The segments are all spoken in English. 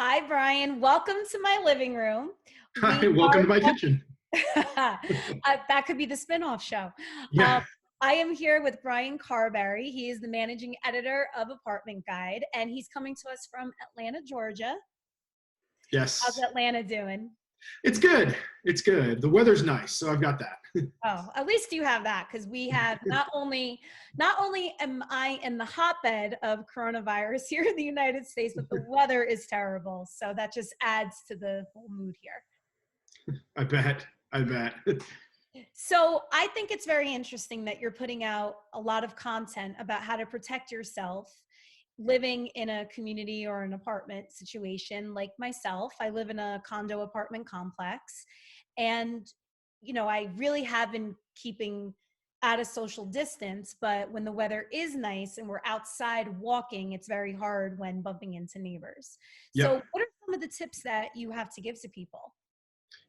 Hi, Brian. Welcome to my living room. We Hi, welcome are, to my kitchen. that could be the spinoff show. Yeah. Um, I am here with Brian Carberry. He is the managing editor of Apartment Guide, and he's coming to us from Atlanta, Georgia. How's Yes. Atlanta doing? It's good. It's good. The weather's nice, so I've got that. Oh, at least you have that, because we have not only am I in the hotbed of coronavirus here in the United States, but the weather is terrible. So that just adds to the whole mood here. I bet. I bet. So I think it's very interesting that you're putting out a lot of content about how to protect yourself living in a community or an apartment situation. Like myself, I live in a condo apartment complex, and I really have been keeping at a social distance, but when the weather is nice and we're outside walking, it's very hard when bumping into neighbors. So Yep. what are some of the tips that you have to give to people?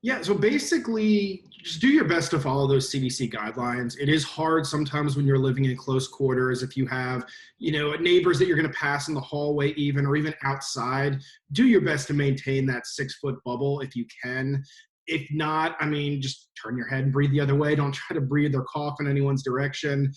Yeah, so basically, just do your best to follow those CDC guidelines. It is hard sometimes when you're living in close quarters. If you have, neighbors that you're going to pass in the hallway, or even outside, do your best to maintain that 6 foot bubble if you can. If not, just turn your head and breathe the other way. Don't try to breathe or cough in anyone's direction.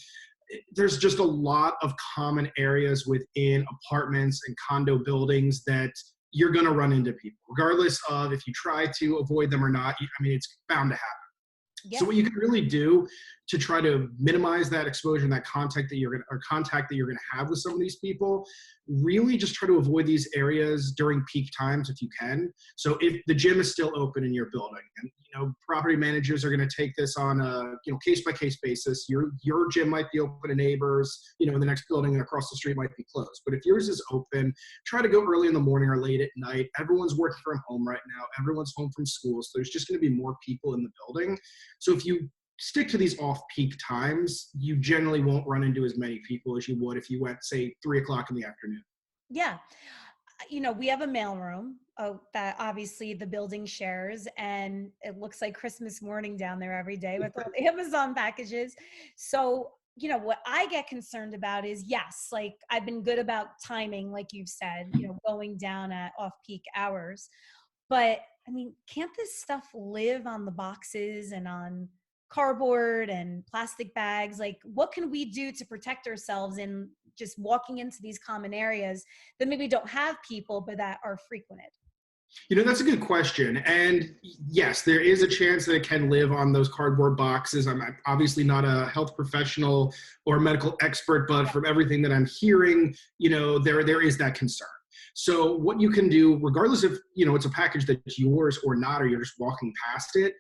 There's just a lot of common areas within apartments and condo buildings that you're going to run into people, regardless of if you try to avoid them or not. It's bound to happen. So Yeah. what you can really do to try to minimize that exposure and that contact that you're going to have with some of these people, really just try to avoid these areas during peak times if you can. So if the gym is still open in your building, and property managers are going to take this on a case by case basis. Your gym might be open to neighbors, in the next building, and across the street might be closed. But if yours is open, try to go early in the morning or late at night. Everyone's working from home right now. Everyone's home from school, so there's just going to be more people in the building. So if you stick to these off-peak times, you generally won't run into as many people as you would if you went, say, 3 o'clock in the afternoon. Yeah. We have a mailroom that obviously the building shares, and it looks like Christmas morning down there every day with all the Amazon packages. So, what I get concerned about is, yes, like I've been good about timing, like you've said, going down at off-peak hours. But can't this stuff live on the boxes and on cardboard and plastic bags? Like, what can we do to protect ourselves in just walking into these common areas that maybe don't have people, but that are frequented? That's a good question. And yes, there is a chance that it can live on those cardboard boxes. I'm obviously not a health professional or a medical expert, but from everything that I'm hearing, there is that concern. So what you can do, regardless if, it's a package that's yours or not, or you're just walking past it,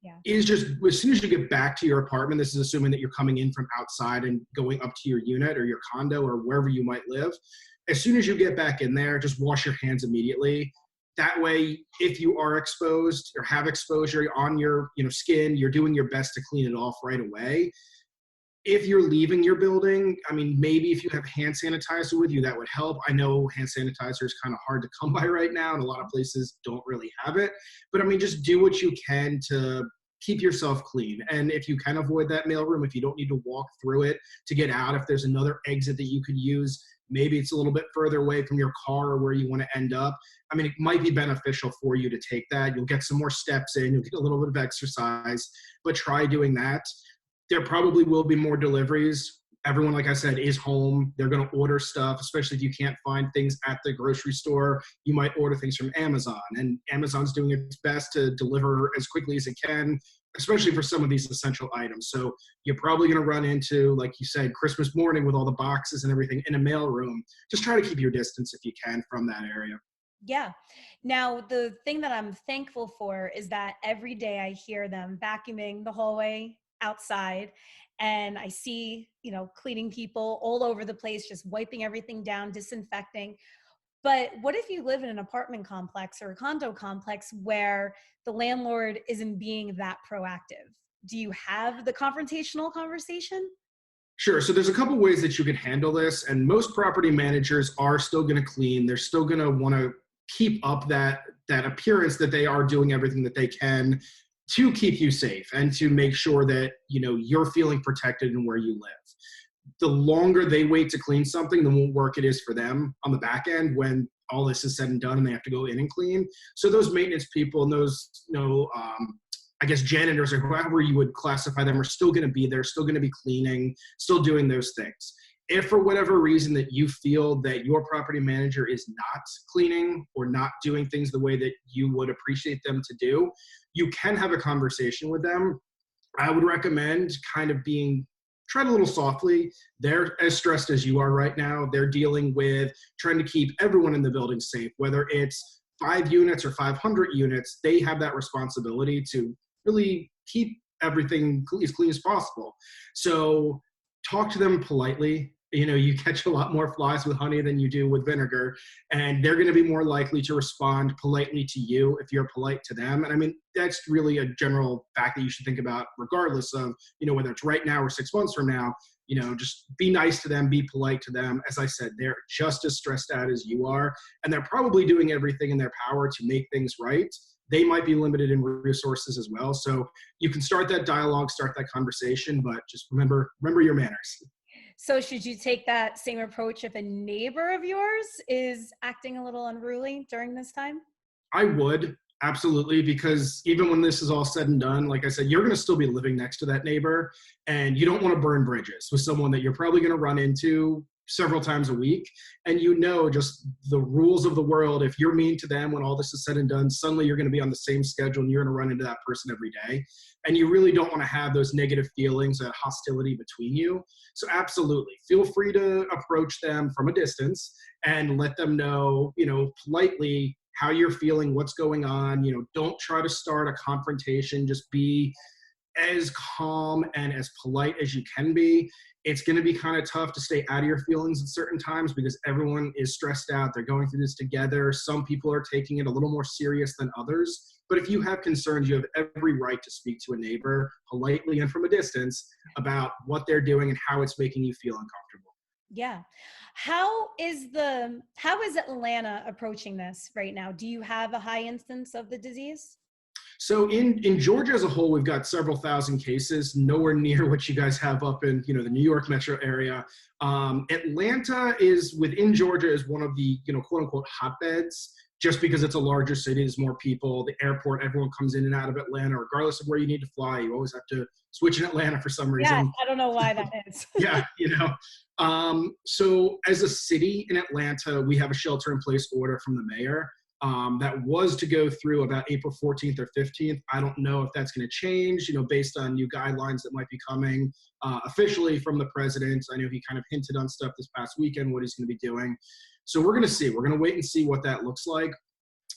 Yeah. is just as soon as you get back to your apartment, this is assuming that you're coming in from outside and going up to your unit or your condo or wherever you might live. As soon as you get back in there, just wash your hands immediately. That way, if you are exposed or have exposure on your skin, you're doing your best to clean it off right away. If you're leaving your building, maybe if you have hand sanitizer with you, that would help. I know hand sanitizer is kind of hard to come by right now, and a lot of places don't really have it. But just do what you can to keep yourself clean. And if you can avoid that mailroom, if you don't need to walk through it to get out, if there's another exit that you could use, maybe it's a little bit further away from your car or where you want to end up. It might be beneficial for you to take that. You'll get some more steps in, you'll get a little bit of exercise, but try doing that. There probably will be more deliveries. Everyone, like I said, is home. They're going to order stuff, especially if you can't find things at the grocery store. You might order things from Amazon, and Amazon's doing its best to deliver as quickly as it can, especially for some of these essential items. So you're probably going to run into, like you said, Christmas morning with all the boxes and everything in a mailroom. Just try to keep your distance if you can from that area. Yeah. Now, the thing that I'm thankful for is that every day I hear them vacuuming the hallway outside, and I see, cleaning people all over the place, just wiping everything down, disinfecting. But what if you live in an apartment complex or a condo complex where the landlord isn't being that proactive? Do you have the confrontational conversation? Sure. So there's a couple ways that you can handle this, and most property managers are still going to clean. They're still going to want to keep up that appearance that they are doing everything that they can to keep you safe and to make sure that you're feeling protected in where you live. The longer they wait to clean something, the more work it is for them on the back end when all this is said and done and they have to go in and clean. So those maintenance people and those, I guess janitors or whoever you would classify them are still going to be there, still going to be cleaning, still doing those things. If for whatever reason that you feel that your property manager is not cleaning or not doing things the way that you would appreciate them to do, you can have a conversation with them. I would recommend kind of tread a little softly. They're as stressed as you are right now. They're dealing with trying to keep everyone in the building safe, whether it's 5 units or 500 units. They have that responsibility to really keep everything as clean as possible. So talk to them politely. You catch a lot more flies with honey than you do with vinegar, and they're going to be more likely to respond politely to you if you're polite to them. And I mean, that's really a general fact that you should think about regardless of, whether it's right now or 6 months from now. Just be nice to them, be polite to them. As I said, they're just as stressed out as you are, and they're probably doing everything in their power to make things right. They might be limited in resources as well. So you can start that dialogue, start that conversation, but just remember your manners. So should you take that same approach if a neighbor of yours is acting a little unruly during this time? I would, absolutely, because even when this is all said and done, like I said, you're going to still be living next to that neighbor, and you don't want to burn bridges with someone that you're probably going to run into several times a week. And just the rules of the world. If you're mean to them when all this is said and done, suddenly you're going to be on the same schedule and you're going to run into that person every day. And you really don't want to have those negative feelings, that hostility between you. So absolutely, feel free to approach them from a distance and let them know, politely how you're feeling, what's going on. Don't try to start a confrontation. Just be as calm and as polite as you can be. It's going to be kind of tough to stay out of your feelings at certain times because everyone is stressed out. They're going through this together. Some people are taking it a little more serious than others. But if you have concerns, you have every right to speak to a neighbor politely and from a distance about what they're doing and how it's making you feel uncomfortable. Yeah. How is Atlanta approaching this right now? Do you have a high instance of the disease? So in Georgia as a whole, we've got several thousand cases, nowhere near what you guys have up in the New York metro area. Atlanta is within Georgia is one of the quote unquote hotbeds, just because it's a larger city, there's more people. The airport, everyone comes in and out of Atlanta, regardless of where you need to fly. You always have to switch in Atlanta for some reason. Yes, I don't know why that is. Yeah, So as a city in Atlanta, we have a shelter-in-place order from the mayor. That was to go through about April 14th or 15th. I don't know if that's going to change, based on new guidelines that might be coming officially from the president. I know he kind of hinted on stuff this past weekend, what he's going to be doing. So we're going to see. We're going to wait and see what that looks like.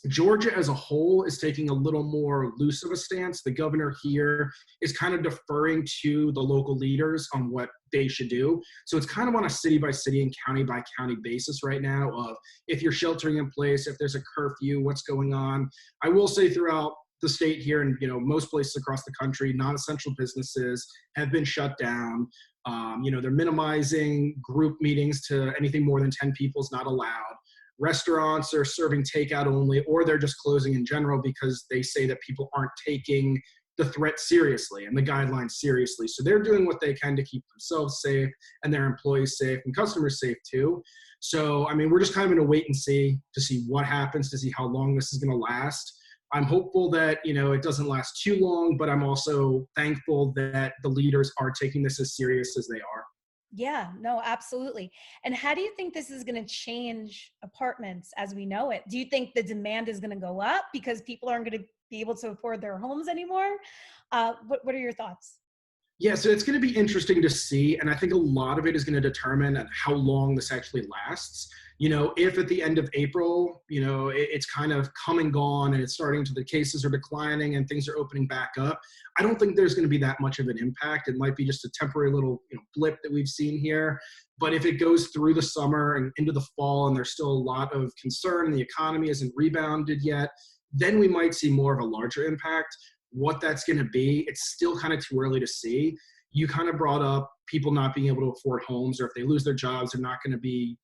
Georgia as a whole is taking a little more loose of a stance. The governor here is kind of deferring to the local leaders on what they should do. So it's kind of on a city by city and county by county basis right now of if you're sheltering in place, if there's a curfew, what's going on. I will say throughout the state here and most places across the country, non-essential businesses have been shut down. They're minimizing group meetings to anything more than 10 people is not allowed. Restaurants are serving takeout only, or they're just closing in general because they say that people aren't taking the threat seriously and the guidelines seriously. So they're doing what they can to keep themselves safe and their employees safe and customers safe too. So, we're just kind of in a wait and see to see what happens, to see how long this is going to last. I'm hopeful that, it doesn't last too long, but I'm also thankful that the leaders are taking this as serious as they are. Yeah, no, absolutely. And how do you think this is going to change apartments as we know it? Do you think the demand is going to go up because people aren't going to be able to afford their homes anymore? What are your thoughts? Yeah, so it's going to be interesting to see. And I think a lot of it is going to determine how long this actually lasts. If at the end of April, it's kind of come and gone and the cases are declining and things are opening back up, I don't think there's going to be that much of an impact. It might be just a temporary little blip that we've seen here. But if it goes through the summer and into the fall and there's still a lot of concern and the economy hasn't rebounded yet, then we might see more of a larger impact. What that's going to be, it's still kind of too early to see. You kind of brought up people not being able to afford homes, or if they lose their jobs, they're not going to be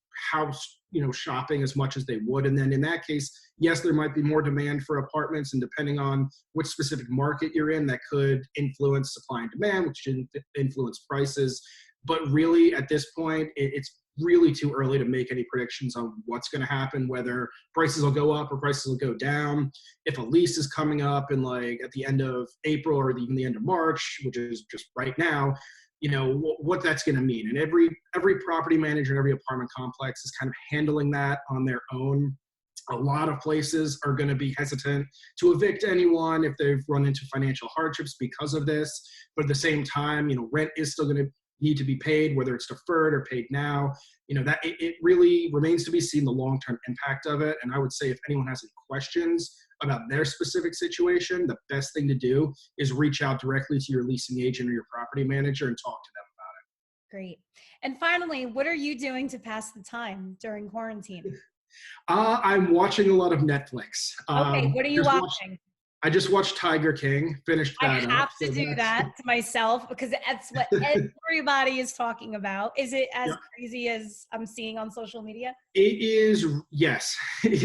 shopping as much as they would. And then in that case, yes, there might be more demand for apartments, and depending on which specific market you're in, that could influence supply and demand, which should influence prices. But really, at this point, it's really too early to make any predictions on what's going to happen, whether prices will go up or prices will go down. If a lease is coming up in like at the end of April or even the end of March, which is just right now, what that's going to mean. And every property manager and every apartment complex is kind of handling that on their own. A lot of places are going to be hesitant to evict anyone if they've run into financial hardships because of this. But at the same time, rent is still going to need to be paid, whether it's deferred or paid now. That it really remains to be seen the long-term impact of it. And I would say if anyone has any questions about their specific situation, the best thing to do is reach out directly to your leasing agent or your property manager and talk to them. Great. And finally, what are you doing to pass the time during quarantine? I'm watching a lot of Netflix. Okay, what are you watching? I just watched Tiger King, finished I that up. have to So do that to myself because that's what everybody is talking about. Is it as yeah, crazy as I'm seeing on social media? it is, yes.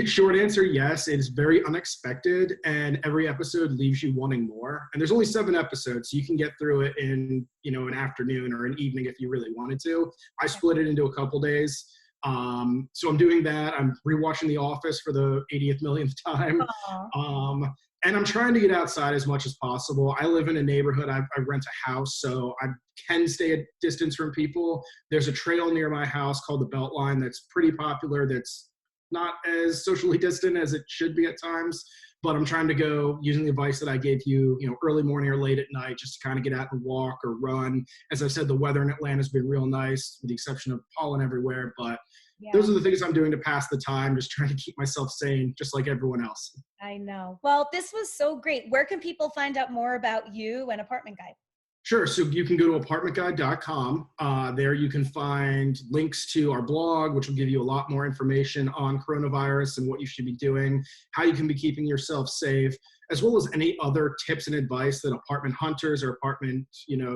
Short answer, yes. It is very unexpected, and every episode leaves you wanting more. And there's only 7 episodes, so you can get through it in, an afternoon or an evening if you really wanted to. I split it into a couple days. So I'm doing that. I'm rewatching The Office for the 80th millionth time. Aw. And I'm trying to get outside as much as possible. I live in a neighborhood. I rent a house, so I can stay a distance from people. There's a trail near my house called the Beltline that's pretty popular. That's not as socially distant as it should be at times. But I'm trying to go using the advice that I gave you, early morning or late at night, just to kind of get out and walk or run. As I said, the weather in Atlanta has been real nice, with the exception of pollen everywhere. But Yeah, those are the things I'm doing to pass the time, just trying to keep myself sane, just like everyone else. I know. Well, this was so great. Where can people find out more about you and Apartment Guide? Sure. So you can go to apartmentguide.com. There you can find links to our blog, which will give you a lot more information on coronavirus and what you should be doing, how you can be keeping yourself safe, as well as any other tips and advice that apartment hunters or apartment,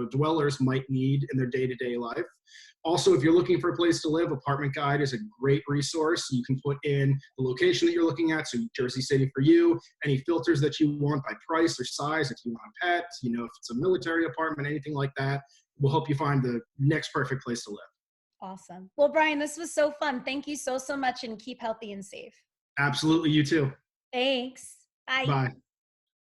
dwellers might need in their day-to-day life. Also, if you're looking for a place to live, Apartment Guide is a great resource. You can put in the location that you're looking at, so Jersey City for you, any filters that you want by price or size, if you want a pet, if it's a military apartment, anything like that, will help you find the next perfect place to live. Awesome. Well, Brian, this was so fun. Thank you so, so much and keep healthy and safe. Absolutely, you too. Thanks. Bye. Bye.